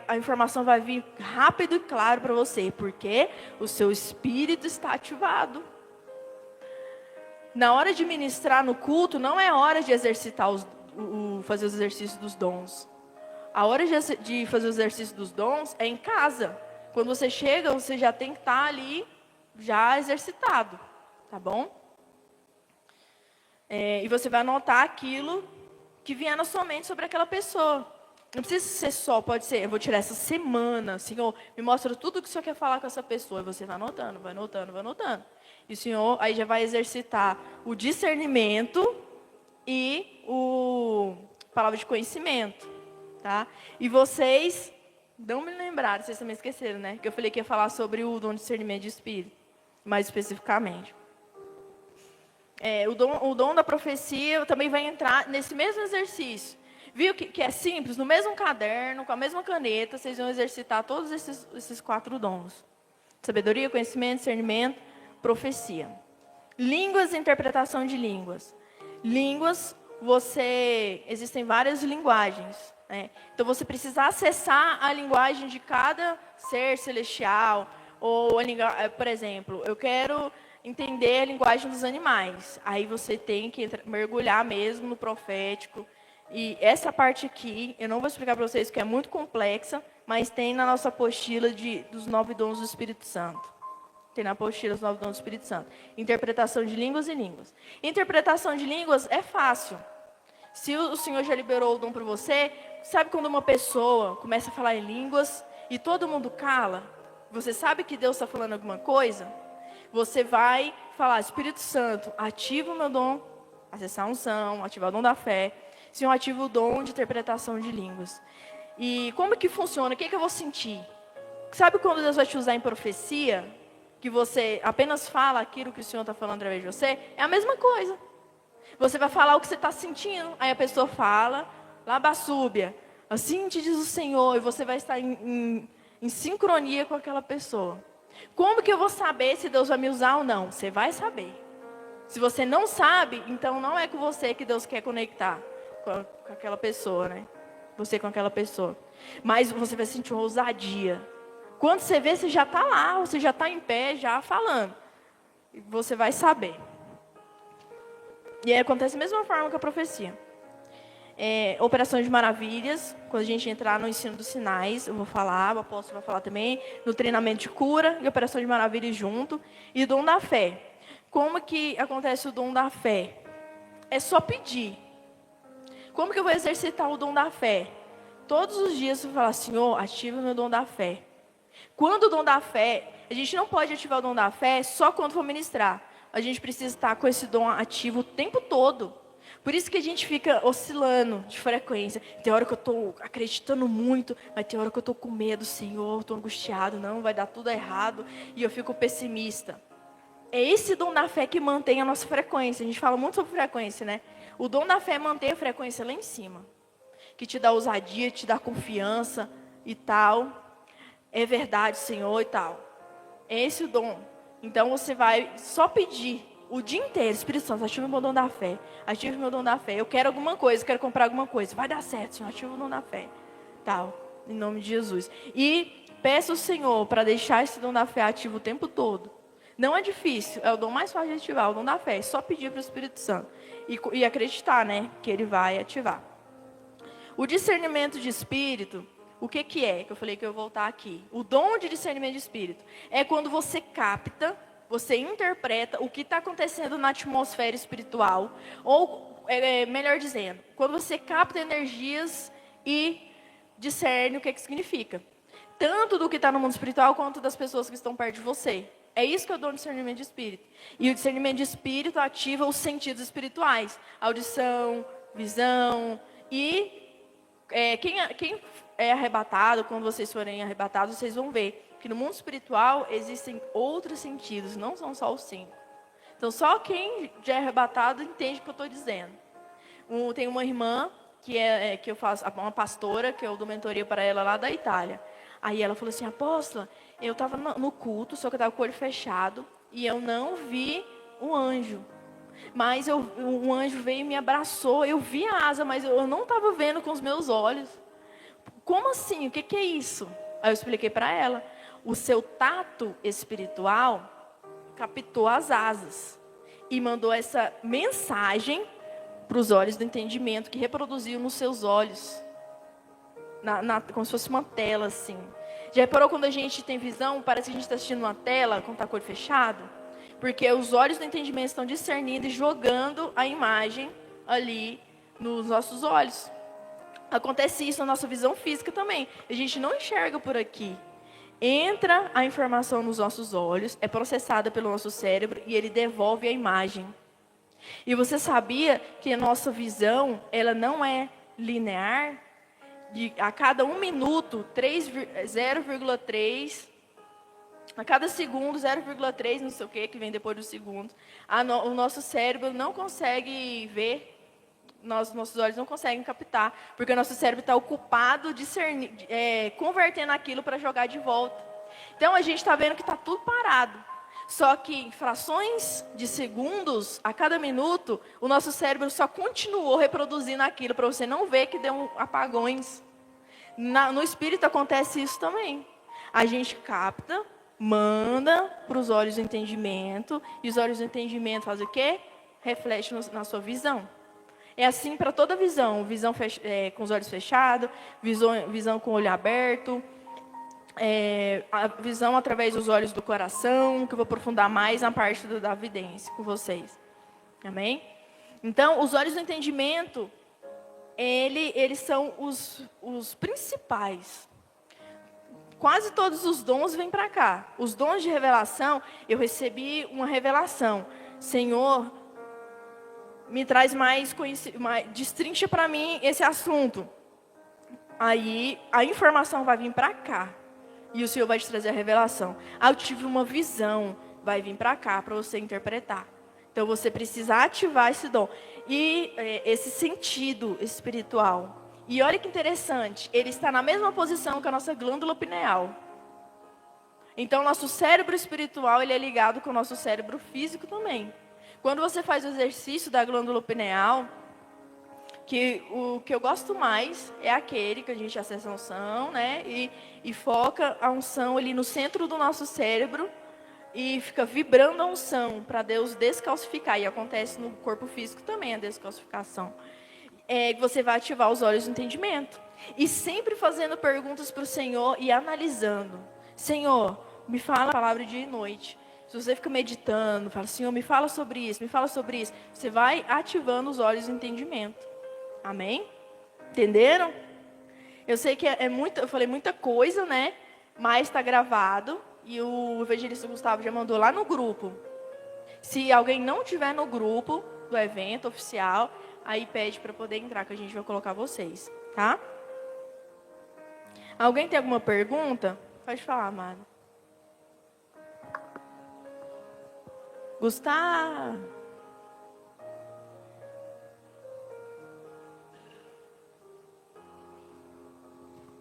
a informação vai vir rápido e claro para você, porque o seu espírito está ativado. Na hora de ministrar no culto, não é hora de exercitar fazer os exercícios dos dons. A hora de fazer o exercício dos dons é em casa. Quando você chega, você já tem que estar ali, já exercitado, tá bom? E você vai anotar aquilo que vier na sua mente sobre aquela pessoa. Não precisa ser só, pode ser, eu vou tirar essa semana, Senhor, me mostra tudo o que o Senhor quer falar com essa pessoa. E você vai anotando. E o Senhor aí já vai exercitar o discernimento e palavra de conhecimento, tá? E vocês não me lembraram, vocês também esqueceram, né? Que eu falei que ia falar sobre o dom de discernimento de espírito, mais especificamente. O dom da profecia também vai entrar nesse mesmo exercício. Viu que é simples? No mesmo caderno, com a mesma caneta, vocês vão exercitar todos esses 4 dons. Sabedoria, conhecimento, discernimento, profecia. Línguas e interpretação de línguas. Línguas, existem várias linguagens. Então, você precisa acessar a linguagem de cada ser celestial. Por exemplo, eu quero entender a linguagem dos animais. Aí você tem que mergulhar mesmo no profético. E essa parte aqui, eu não vou explicar para vocês, que é muito complexa, mas tem na nossa apostila dos 9 dons do Espírito Santo. Tem na apostila dos 9 dons do Espírito Santo. Interpretação de línguas e línguas. Interpretação de línguas é fácil. Se o Senhor já liberou o dom para você, sabe quando uma pessoa começa a falar em línguas e todo mundo cala? Você sabe que Deus está falando alguma coisa? Você vai falar, Espírito Santo, ativa o meu dom, acessar a unção, ativar o dom da fé. Senhor, ativa o dom de interpretação de línguas. E como que funciona? O que eu vou sentir? Sabe quando Deus vai te usar em profecia? Que você apenas fala aquilo que o Senhor está falando através de você? É a mesma coisa. Você vai falar o que você está sentindo. Aí a pessoa fala, labassúbia, assim te diz o Senhor. E você vai estar em sincronia com aquela pessoa. Como que eu vou saber se Deus vai me usar ou não? Você vai saber. Se você não sabe, então não é com você que Deus quer conectar. Com aquela pessoa, né? Você com aquela pessoa. Mas você vai sentir uma ousadia. Quando você vê, você já está lá, você já está em pé, já falando. E você vai saber. E aí acontece da mesma forma que a profecia. Operações de maravilhas, quando a gente entrar no ensino dos sinais, eu vou falar, o apóstolo vai falar também, no treinamento de cura e operação de maravilhas junto. E dom da fé. Como que acontece o dom da fé? É só pedir. Como que eu vou exercitar o dom da fé? Todos os dias eu vou falar, Senhor, ativa o meu dom da fé. Quando o dom da fé, a gente não pode ativar o dom da fé só quando for ministrar. A gente precisa estar com esse dom ativo o tempo todo. Por isso que a gente fica oscilando de frequência. Tem hora que eu estou acreditando muito, mas tem hora que eu estou com medo, Senhor, estou angustiado, não, vai dar tudo errado. E eu fico pessimista. É esse dom da fé que mantém a nossa frequência. A gente fala muito sobre frequência, né? O dom da fé mantém a frequência lá em cima. Que te dá ousadia, te dá confiança e tal. É verdade, Senhor, e tal. É esse o dom. Então você vai só pedir o dia inteiro: Espírito Santo, ativa o meu dom da fé. Ativa o meu dom da fé. Eu quero alguma coisa, quero comprar alguma coisa. Vai dar certo, Senhor, ativa o dom da fé. Tal, em nome de Jesus. E peça ao Senhor para deixar esse dom da fé ativo o tempo todo. Não é difícil, é o dom mais fácil de ativar, o dom da fé. É só pedir para o Espírito Santo. E acreditar, né, que ele vai ativar. O discernimento de espírito, o que que é? Que eu falei que eu ia voltar aqui. O dom de discernimento de espírito é quando você capta, você interpreta o que está acontecendo na atmosfera espiritual. Ou, melhor dizendo, quando você capta energias e discerne o que que significa. Tanto do que está no mundo espiritual, quanto das pessoas que estão perto de você. É isso que eu dou no discernimento de espírito. E o discernimento de espírito ativa os sentidos espirituais. Audição, visão. E quem é arrebatado, quando vocês forem arrebatados, vocês vão ver que no mundo espiritual existem outros sentidos, não são só os 5. Então, só quem já é arrebatado entende o que eu estou dizendo. Tem uma irmã que eu faço, uma pastora, que eu dou mentoria para ela lá da Itália. Aí ela falou assim: apóstola, eu estava no culto, só que eu estava com o olho fechado, e eu não vi o anjo. Mas um anjo veio e me abraçou, eu vi a asa, mas eu não estava vendo com os meus olhos. Como assim? O que que é isso? Aí eu expliquei para ela. O seu tato espiritual captou as asas e mandou essa mensagem para os olhos do entendimento, que reproduziu nos seus olhos. Como se fosse uma tela, assim. Já reparou quando a gente tem visão, parece que a gente está assistindo uma tela com o olho fechado? Porque os olhos do entendimento estão discernindo e jogando a imagem ali nos nossos olhos. Acontece isso na nossa visão física também. A gente não enxerga por aqui. Entra a informação nos nossos olhos, é processada pelo nosso cérebro e ele devolve a imagem. E você sabia que a nossa visão, ela não é linear? A cada 1 minuto, 0,3, a cada segundo, 0,3, não sei o que vem depois do segundo. O nosso cérebro não consegue ver, nossos olhos não conseguem captar, porque o nosso cérebro está ocupado convertendo aquilo para jogar de volta. Então a gente está vendo que está tudo parado. Só que em frações de segundos, a cada minuto, o nosso cérebro só continuou reproduzindo aquilo, para você não ver que deu apagões. No espírito acontece isso também. A gente capta, manda para os olhos do entendimento, e os olhos do entendimento fazem o quê? Reflete na sua visão. É assim para toda visão. Visão com os olhos fechados, visão com o olho aberto, a visão através dos olhos do coração, que eu vou aprofundar mais na parte da vidência com vocês. Amém? Então, os olhos do entendimento, eles são os principais. Quase todos os dons vêm para cá. Os dons de revelação, eu recebi uma revelação. Senhor, me traz mais destrincha para mim esse assunto. Aí, a informação vai vir para cá. E o Senhor vai te trazer a revelação. Eu tive uma visão, vai vir para cá para você interpretar. Então você precisa ativar esse dom. E esse sentido espiritual. E olha que interessante, ele está na mesma posição que a nossa glândula pineal. Então nosso cérebro espiritual, ele é ligado com o nosso cérebro físico também. Quando você faz o exercício da glândula pineal, o que eu gosto mais é aquele que a gente acessa a unção, né? E foca a unção ali no centro do nosso cérebro e fica vibrando a unção para Deus descalcificar. E acontece no corpo físico também a descalcificação. Você vai ativar os olhos do entendimento. E sempre fazendo perguntas para o Senhor e analisando. Senhor, me fala a palavra dia e noite. Se você fica meditando, fala, Senhor, me fala sobre isso, me fala sobre isso. Você vai ativando os olhos do entendimento. Amém? Entenderam? Eu sei que eu falei muita coisa, né? Mas está gravado. E o evangelista Gustavo já mandou lá no grupo. Se alguém não tiver no grupo do evento oficial, aí pede para poder entrar, que a gente vai colocar vocês, tá? Alguém tem alguma pergunta? Pode falar, amado. Gustavo.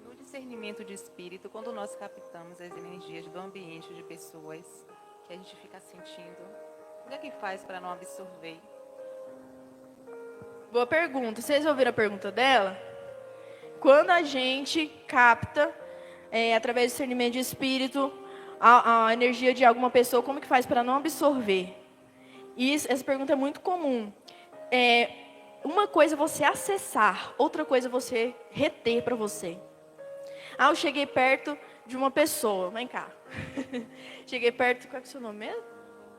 No discernimento de espírito, quando nós captamos as energias do ambiente de pessoas que a gente fica sentindo, o que é que faz para não absorver? Boa pergunta. Vocês ouviram a pergunta dela? Quando a gente capta, através do discernimento de espírito, a energia de alguma pessoa, como que faz para não absorver? Essa pergunta é muito comum. Uma coisa é você acessar, outra coisa é você reter para você. Eu cheguei perto de uma pessoa. Vem cá. Cheguei perto... Qual é o seu nome mesmo?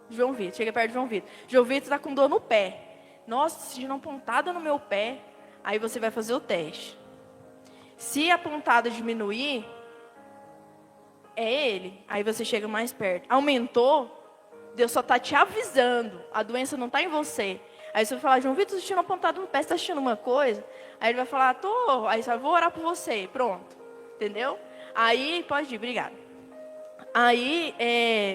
João Vitor. Cheguei perto de João Vitor. João Vitor está com dor no pé. Nossa, sentindo uma pontada no meu pé. Aí você vai fazer o teste. Se a pontada diminuir, é ele. Aí você chega mais perto. Aumentou, Deus só está te avisando. A doença não está em você. Aí você vai falar, João Vitor, estou sentindo uma pontada no pé. Você está sentindo uma coisa? Aí ele vai falar, tô. Aí você vai, vou orar por você. Pronto. Entendeu? Aí, pode ir, obrigada. Aí,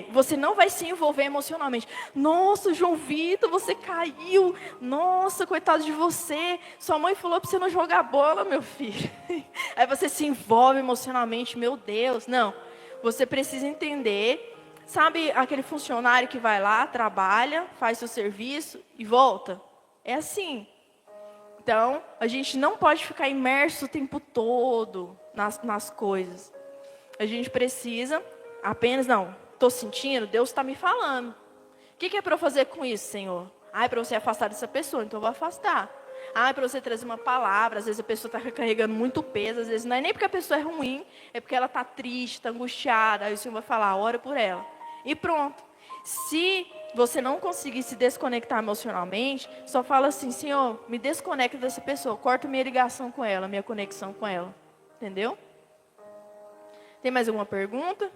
você não vai se envolver emocionalmente. Nossa, João Vitor, você caiu. Nossa, coitado de você. Sua mãe falou para você não jogar bola, meu filho. Aí você se envolve emocionalmente, meu Deus. Não, você precisa entender. Sabe aquele funcionário que vai lá, trabalha, faz seu serviço e volta? É assim. Então, a gente não pode ficar imerso o tempo todo nas coisas. A gente precisa apenas, não, estou sentindo, Deus está me falando. O que é para eu fazer com isso, Senhor? É para você afastar dessa pessoa, então eu vou afastar. É para você trazer uma palavra, às vezes a pessoa está carregando muito peso, às vezes não é nem porque a pessoa é ruim, é porque ela está triste, está angustiada, aí o Senhor vai falar, ora por ela. E pronto. Se você não conseguir se desconectar emocionalmente, só fala assim, Senhor, me desconecta dessa pessoa, corta minha ligação com ela, minha conexão com ela. Entendeu? Tem mais alguma pergunta?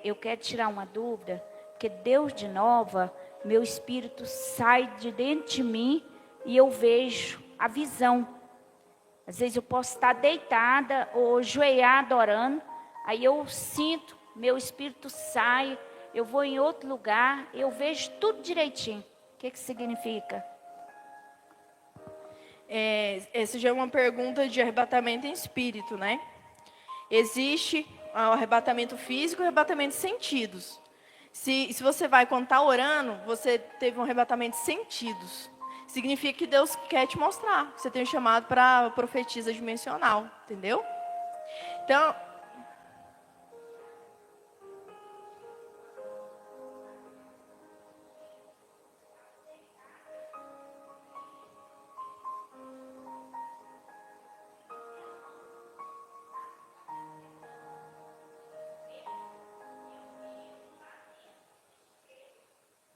Eu quero tirar uma dúvida, porque Deus de nova, meu espírito sai de dentro de mim e eu vejo a visão. Às vezes eu posso estar deitada ou ajoelhada orando, aí eu sinto, meu espírito sai, eu vou em outro lugar, eu vejo tudo direitinho. O que significa? Essa já é uma pergunta de arrebatamento em espírito, né? Existe o arrebatamento físico e o arrebatamento de sentidos. Se você vai, quando está orando, você teve um arrebatamento de sentidos. Significa que Deus quer te mostrar. Você tem um chamado para profetisa dimensional, entendeu? Então,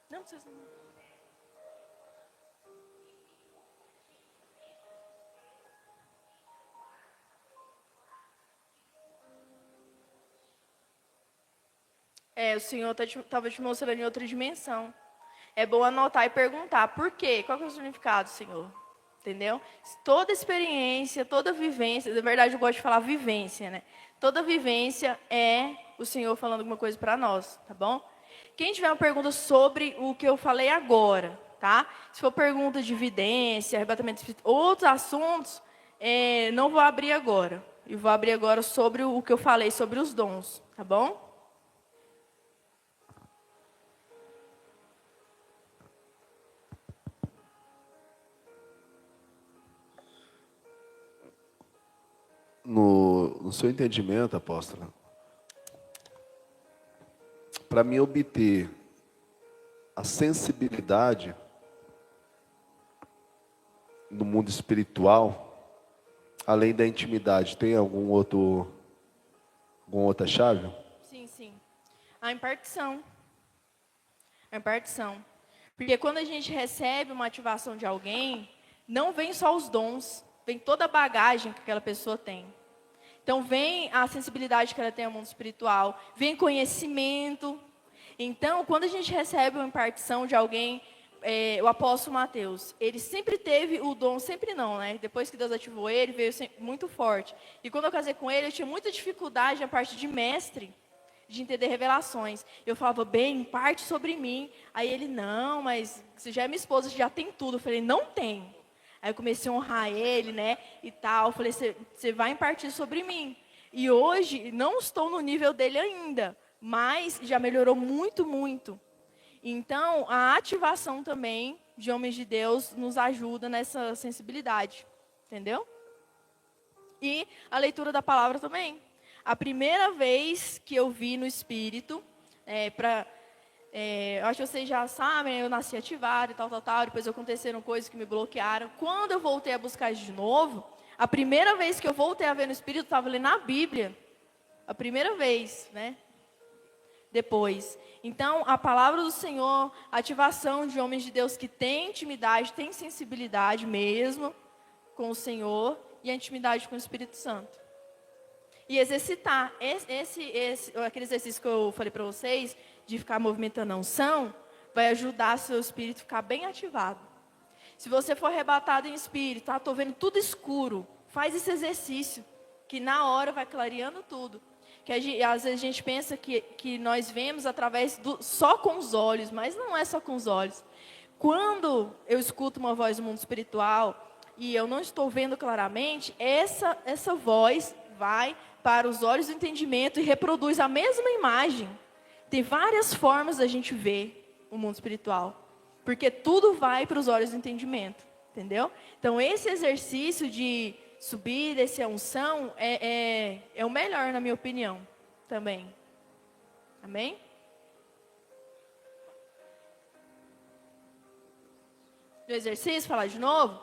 não precisa. O Senhor estava te mostrando em outra dimensão. É bom anotar e perguntar, por quê? Qual que é o significado, Senhor? Entendeu? Toda experiência, toda vivência, na verdade eu gosto de falar vivência, né? Toda vivência é o Senhor falando alguma coisa para nós, tá bom? Quem tiver uma pergunta sobre o que eu falei agora, tá? Se for pergunta de vidência, arrebatamento espiritual, outros assuntos, não vou abrir agora. Eu vou abrir agora sobre o que eu falei sobre os dons, tá bom? No seu entendimento, apóstola, para mim obter a sensibilidade no mundo espiritual, além da intimidade, tem alguma outra chave? Sim. A impartição. A impartição. Porque quando a gente recebe uma ativação de alguém, não vem só os dons, vem toda a bagagem que aquela pessoa tem. Então, vem a sensibilidade que ela tem ao mundo espiritual, vem conhecimento. Então, quando a gente recebe uma impartição de alguém, o apóstolo Mateus, ele sempre teve o dom, sempre não, né? Depois que Deus ativou ele, veio muito forte. E quando eu casei com ele, eu tinha muita dificuldade na parte de mestre, de entender revelações. Eu falava, bem, parte sobre mim. Aí ele, não, mas você já é minha esposa, você já tem tudo. Eu falei, não tem. Aí eu comecei a honrar ele, né, e tal. Eu falei, você vai impartir sobre mim. E hoje, não estou no nível dele ainda, mas já melhorou muito, muito. Então, a ativação também de homens de Deus nos ajuda nessa sensibilidade, entendeu? E a leitura da palavra também. A primeira vez que eu vi no Espírito, eu acho que vocês já sabem, eu nasci ativada e tal, depois aconteceram coisas que me bloquearam. Quando eu voltei a buscar isso de novo, a primeira vez que eu voltei a ver no Espírito, eu estava lendo a Bíblia. A primeira vez, né? Depois. Então, a palavra do Senhor, a ativação de homens de Deus que têm intimidade, têm sensibilidade mesmo com o Senhor e a intimidade com o Espírito Santo. E exercitar aquele exercício que eu falei para vocês, de ficar movimentando a unção, vai ajudar seu espírito a ficar bem ativado. Se você for arrebatado em espírito, estou vendo tudo escuro, faz esse exercício, que na hora vai clareando tudo. Que às vezes a gente pensa que nós vemos através só com os olhos, mas não é só com os olhos. Quando eu escuto uma voz do mundo espiritual e eu não estou vendo claramente, essa voz vai para os olhos do entendimento e reproduz a mesma imagem. Tem várias formas da gente ver o mundo espiritual, porque tudo vai para os olhos do entendimento, entendeu? Então esse exercício de subir, descer a unção, é o melhor, na minha opinião, também. Amém? Do exercício, falar de novo.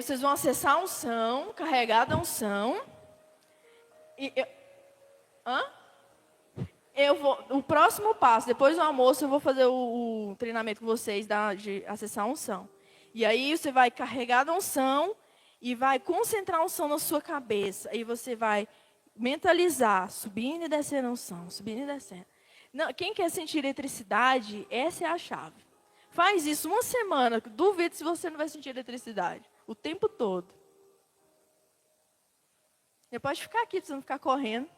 Vocês vão acessar a unção, carregar da unção. O próximo passo, depois do almoço, eu vou fazer o treinamento com vocês de acessar a unção. E aí você vai carregar da unção e vai concentrar a unção na sua cabeça. Aí você vai mentalizar, subindo e descendo a unção, subindo e descendo. Não, quem quer sentir eletricidade, essa é a chave. Faz isso uma semana, duvido se você não vai sentir eletricidade. O tempo todo. Você pode ficar aqui, pra você não ficar correndo.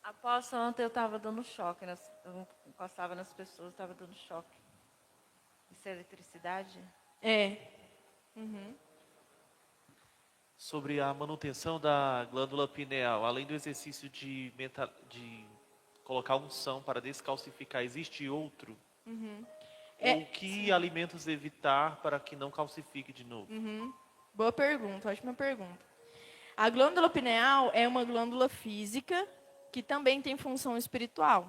Apóstolo, ontem eu estava dando choque, eu encostava nas pessoas, estava dando choque. Isso é eletricidade? É. Uhum. Sobre a manutenção da glândula pineal, além do exercício de colocar unção para descalcificar, existe outro? Uhum. Ou que alimentos evitar para que não calcifique de novo? Uhum. Boa pergunta, ótima pergunta. A glândula pineal é uma glândula física que também tem função espiritual.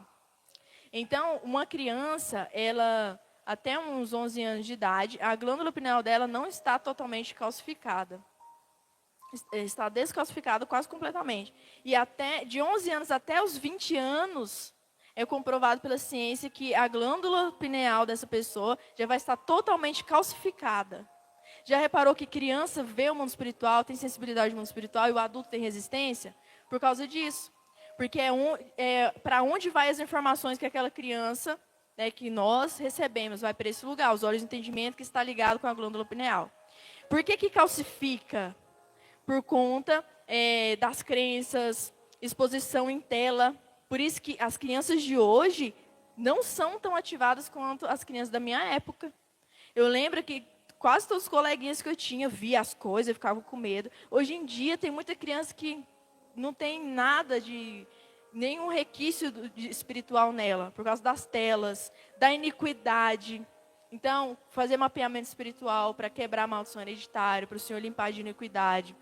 Então, uma criança, ela até uns 11 anos de idade, a glândula pineal dela não está totalmente calcificada. Está descalcificada quase completamente. E de 11 anos até os 20 anos, é comprovado pela ciência que a glândula pineal dessa pessoa já vai estar totalmente calcificada. Já reparou que criança vê o mundo espiritual, tem sensibilidade ao mundo espiritual, e o adulto tem resistência? Por causa disso. Porque para onde vai as informações que aquela criança, que nós recebemos, vai para esse lugar, os olhos de entendimento que está ligado com a glândula pineal. Por que calcifica? Por conta das crenças, exposição em tela. Por isso que as crianças de hoje não são tão ativadas quanto as crianças da minha época. Eu lembro que quase todos os coleguinhas que eu tinha via as coisas, ficavam com medo. Hoje em dia tem muita criança que não tem nada nenhum requisito espiritual nela, por causa das telas, da iniquidade. Então, fazer mapeamento espiritual para quebrar a maldição hereditária, para o Senhor limpar de iniquidade.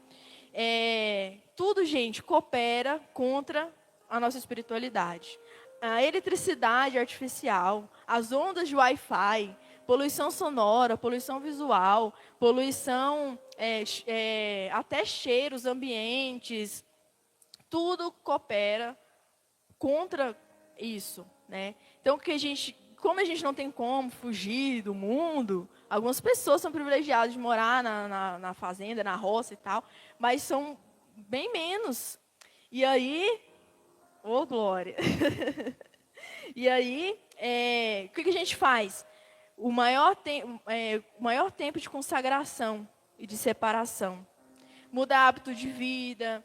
Tudo, gente, coopera contra a nossa espiritualidade. A eletricidade artificial, as ondas de Wi-Fi, poluição sonora, poluição visual, poluição, até cheiros, ambientes, tudo coopera contra isso, né? Então, como a gente não tem como fugir do mundo, algumas pessoas são privilegiadas de morar na fazenda, na roça e tal, mas são bem menos. E aí, Ô, glória. E aí, o que a gente faz? O maior tempo de consagração e de separação. Mudar hábito de vida,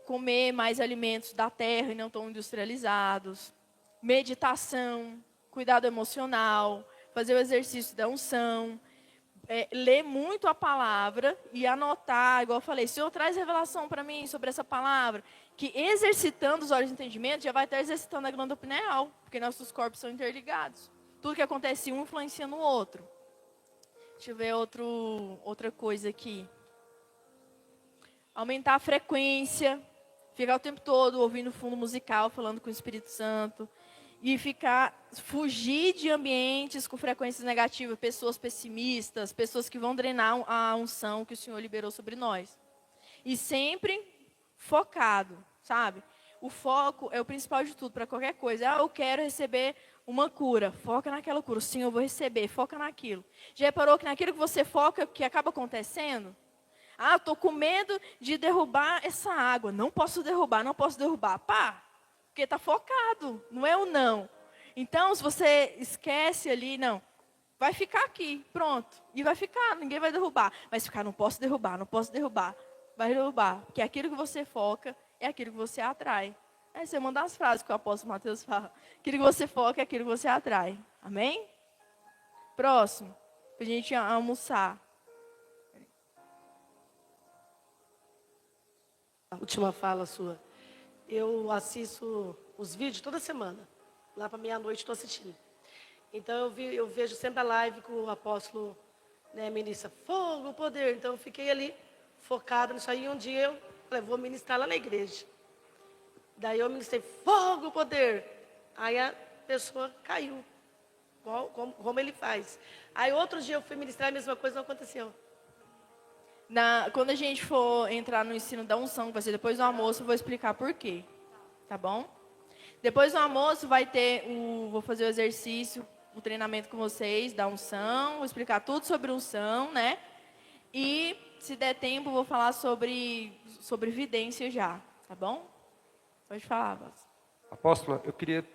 comer mais alimentos da terra e não tão industrializados. Meditação, cuidado emocional, fazer o exercício da unção. Ler muito a palavra e anotar, igual eu falei, Senhor, traz revelação para mim sobre essa palavra, que exercitando os olhos de entendimento, já vai estar exercitando a glândula pineal, porque nossos corpos são interligados. Tudo que acontece um influencia no outro. Deixa eu ver outra coisa aqui. Aumentar a frequência, ficar o tempo todo ouvindo fundo musical, falando com o Espírito Santo. E fugir de ambientes com frequências negativas, pessoas pessimistas, pessoas que vão drenar a unção que o Senhor liberou sobre nós. E sempre focado, sabe? O foco é o principal de tudo, para qualquer coisa. Eu quero receber uma cura, foca naquela cura. Sim, eu vou receber, foca naquilo. Já reparou que naquilo que você foca, que acaba acontecendo? Eu estou com medo de derrubar essa água. Não posso derrubar. Pá! Porque está focado, não é o não. Então, se você esquece ali, não, vai ficar aqui, pronto. E vai ficar, ninguém vai derrubar. Mas ficar, não posso derrubar. Vai derrubar. Porque aquilo que você foca é aquilo que você atrai. Essa é uma das frases que o apóstolo Mateus fala. Aquilo que você foca é aquilo que você atrai. Amém? Próximo, para a gente almoçar. A última fala sua. Eu assisto os vídeos toda semana. Lá para meia-noite estou assistindo. Então eu vejo sempre a live com o apóstolo, ministra fogo, poder. Então eu fiquei ali focada nisso aí. Um dia eu falei, vou ministrar lá na igreja. Daí eu ministrei fogo, poder. Aí a pessoa caiu. Como ele faz. Aí outro dia eu fui ministrar, a mesma coisa não aconteceu. Quando a gente for entrar no ensino da unção, que vai ser depois do almoço, eu vou explicar por quê. Tá bom? Depois do almoço vou fazer o exercício, o treinamento com vocês da unção, vou explicar tudo sobre unção, né? E, se der tempo, vou falar sobre vidência já, tá bom? Pode falar, Vaz. Apóstola, eu queria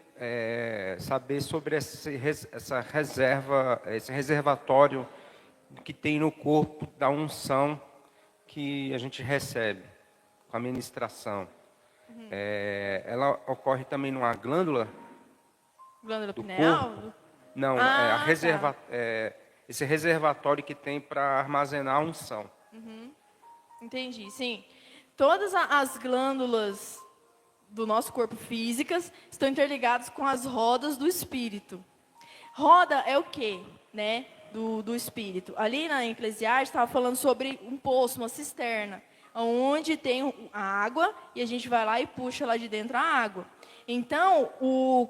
saber sobre essa reserva, esse reservatório que tem no corpo da unção que a gente recebe com a ministração. Ela ocorre também numa glândula? Glândula do pineal? Corpo? Não, Tá. Esse reservatório que tem para armazenar a unção. Entendi, sim. Todas as glândulas do nosso corpo físicas estão interligadas com as rodas do espírito. Roda é o quê, né? Do espírito. Ali na Eclesiastes estava falando sobre um poço, uma cisterna, onde tem a água e a gente vai lá e puxa lá de dentro a água. Então,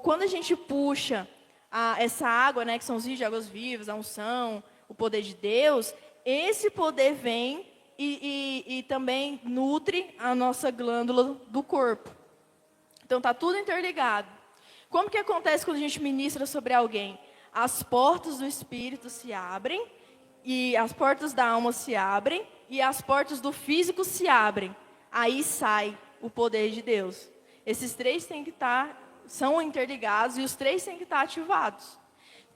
quando a gente puxa essa água, né, que são os rios de águas vivas, a unção, o poder de Deus, esse poder vem e também nutre a nossa glândula do corpo. Então, está tudo interligado. Como que acontece quando a gente ministra sobre alguém? As portas do espírito se abrem, e as portas da alma se abrem, e as portas do físico se abrem. Aí sai o poder de Deus. Esses três são interligados, e os três têm que estar ativados.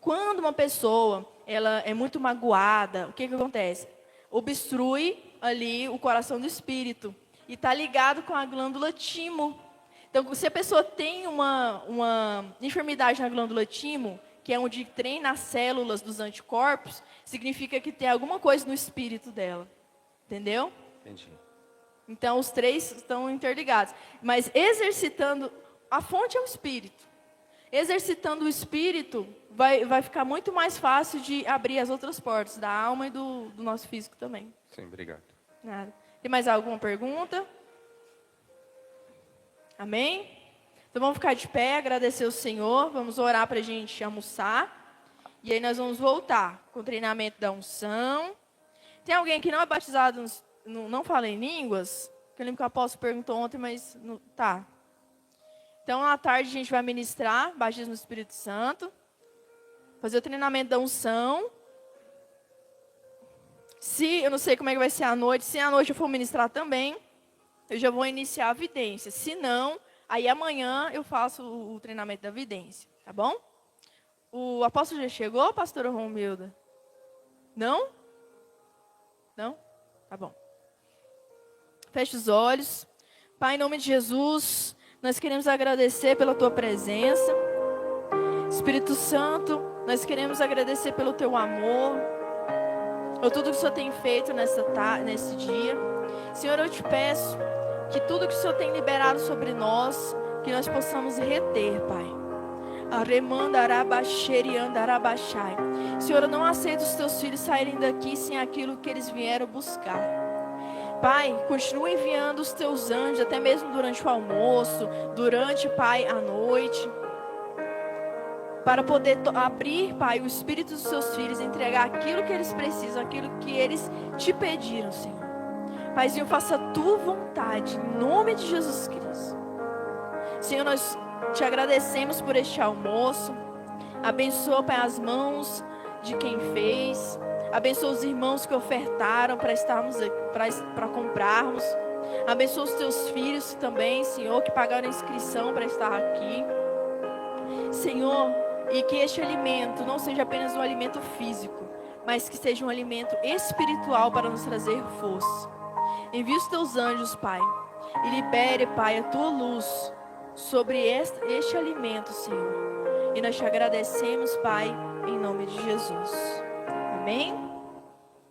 Quando uma pessoa ela é muito magoada, o que acontece? Obstrui ali o coração do espírito, e está ligado com a glândula timo. Então, se a pessoa tem uma enfermidade na glândula timo, que é onde treina as células dos anticorpos, significa que tem alguma coisa no espírito dela. Entendeu? Entendi. Então, os três estão interligados. Mas exercitando, a fonte é o espírito. Exercitando o espírito, vai ficar muito mais fácil de abrir as outras portas, da alma e do nosso físico também. Sim, obrigado. Nada. Tem mais alguma pergunta? Amém? Então vamos ficar de pé, agradecer ao Senhor, vamos orar para a gente almoçar. E aí nós vamos voltar com o treinamento da unção. Tem alguém que não é batizado, não fala em línguas? Que eu lembro que o apóstolo perguntou ontem, mas não, tá. Então à tarde a gente vai ministrar, batismo no Espírito Santo. Fazer o treinamento da unção. Eu não sei como é que vai ser à noite, se à noite eu for ministrar também, eu já vou iniciar a vidência. Se não, Aí amanhã eu faço o treinamento da vidência, tá bom? O apóstolo já chegou, pastora Romilda? Não? Não? Tá bom. Feche os olhos. Pai, em nome de Jesus, nós queremos agradecer pela tua presença. Espírito Santo, nós queremos agradecer pelo teu amor, por tudo que o Senhor tem feito nesse dia. Senhor, eu te peço que tudo que o Senhor tem liberado sobre nós, que nós possamos reter, Pai. Senhor, eu não aceito os teus filhos saírem daqui sem aquilo que eles vieram buscar. Pai, continua enviando os teus anjos, até mesmo durante o almoço, durante, Pai, a noite, para poder abrir, Pai, o espírito dos seus filhos, entregar aquilo que eles precisam, aquilo que eles te pediram, Senhor. Paizinho, faça a tua vontade, em nome de Jesus Cristo. Senhor, nós te agradecemos por este almoço. Abençoa, Pai, as mãos de quem fez. Abençoa os irmãos que ofertaram para comprarmos. Abençoa os teus filhos também, Senhor, que pagaram a inscrição para estar aqui. Senhor, e que este alimento não seja apenas um alimento físico, mas que seja um alimento espiritual para nos trazer força. Envia os teus anjos, Pai, e libere, Pai, a tua luz sobre este alimento, Senhor. E nós te agradecemos, Pai, em nome de Jesus. Amém?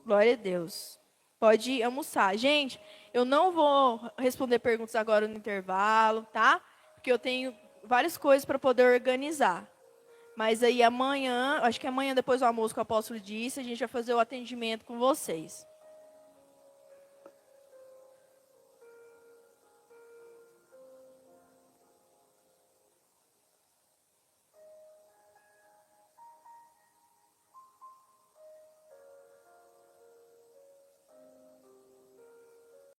Glória a Deus. Pode almoçar. Gente, eu não vou responder perguntas agora no intervalo, tá? Porque eu tenho várias coisas para poder organizar. Mas aí amanhã, acho que amanhã depois do almoço que o apóstolo disse, a gente vai fazer o atendimento com vocês.